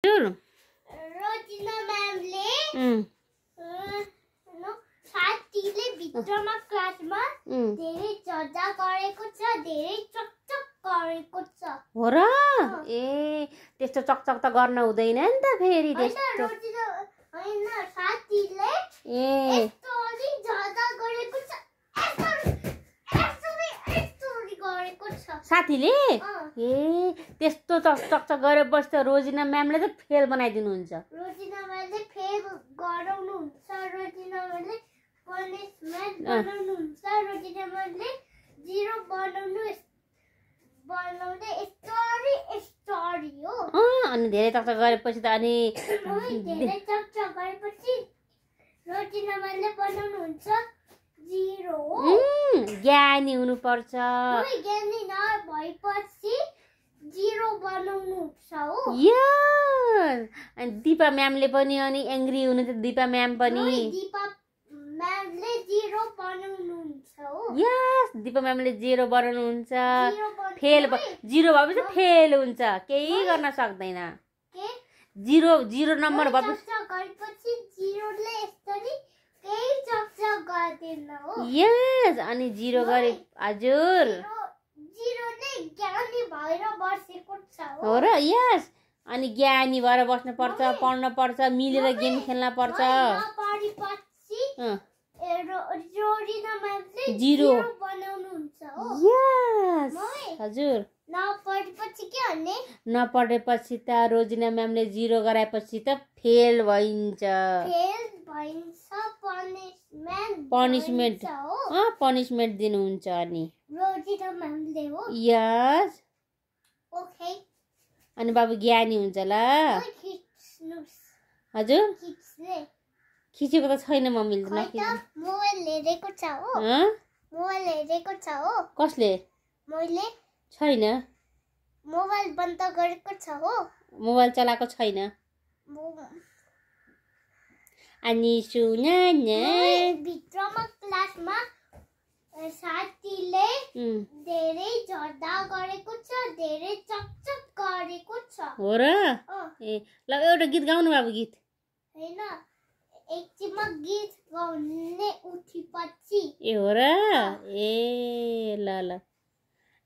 रोजिना म्यामले साथीले भित्रमा क्लासमा धेरै चर्चा गरेको छ, धेरै चकचक गरेको छ। हो र? ए त्यस्तो चकचक त गर्न हुँदैन नि त फेरि त्यस्तो। हैन साथीले यस्तो अलि ज्यादा गरेको छ, यस्तो गरेको छ। साथीले ए त्यस्तो चकचक गरेपछि त रोजिना म्यामले त फेल बनाइदिनुहुन्छ। रोजिना म्यामले फेल गराउनुहुन्छ, रोजिना म्यामले पनिशमेन्ट बनाउनुहुन्छ, रोजिना म्यामले 0 बनाउने स्टोरी हो। अनि धेरै चकचक गरेपछि त अनि धेरै चकचक गरेपछि रोजिना म्यामले बनाउनुहुन्छ 0 हो। ज्ञानी हुनुपर्छ। ज्ञानी नभएपछि 0 बनाउनुहुन्छ हो। यस अनि दिपा म्यामले पनि अनि एङ्ग्री हुनुहुन्छ। दिपा म्याम पनि दिपा म्यामले 0 बनाउनुहुन्छ हो। यस दिपा म्यामले 0 बनाउनुहुन्छ। फेल 0 भएपछि फेल हुन्छ, केही गर्न सक्दैन। 0 नम्बर भएपछि 0 ले यसरी केही चकचक गर्दैन हो। यस अनि 0 गरे हजुर 0 नै ज्ञानी भएर बसेको छ हो र? यस अनि ज्ञानी भएर बस्नु पर्छ, पढ्न पर्छ, मिलेर गेम खेल्न पर्छ। रोजिना म्यामले 0 बनाउनुहुन्छ हो। यस हजुर नपढेपछि के गर्ने? नपढेपछि त रोजिना म्यामले 0 गराएपछि त फेल भइन्छ। पनिशमेन्ट दिनुहुन्छ अनि रोजिना म्यामले हो। यस ओके अनि बाबु ज्ञानी हुन्छ ल। हजुर खिचेको त छैन मम्मीले त मोबाइल हेरेको छ हो। मोबाइल हेरेको छ हो। कसले? मैले छैन, मोबाइल बन्द गरेको छ हो। मोबाइल चलाएको छैन। अनि सुनाना भित्रमा क्लासमा साथीले धेरै झर्दा गरेको छ, धेरै चकचक गरेको छ। हो र? ए ल एउटा गीत गाउनु बाबु। गीत हैन एकछिनमा गीत गाउने उठेपछि। ए हो र? ए ल ल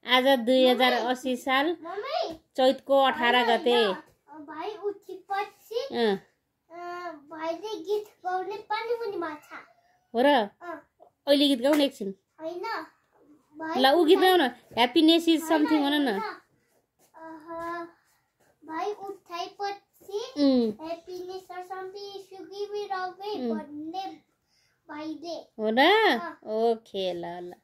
आज 2080 साल चैतको 18 गते भाइ उठेपछि भाइले गीत गाउने पानी पनि माछ हो र? अहिले गीत गाउनु एकछिन। हैन ल उ गीत गाउन ह्याप्पीनेस इज समथिङ भन न। भाइ उठाएपछि happiness or something you give it away भन्ने भाइले हो र? ओके ल ल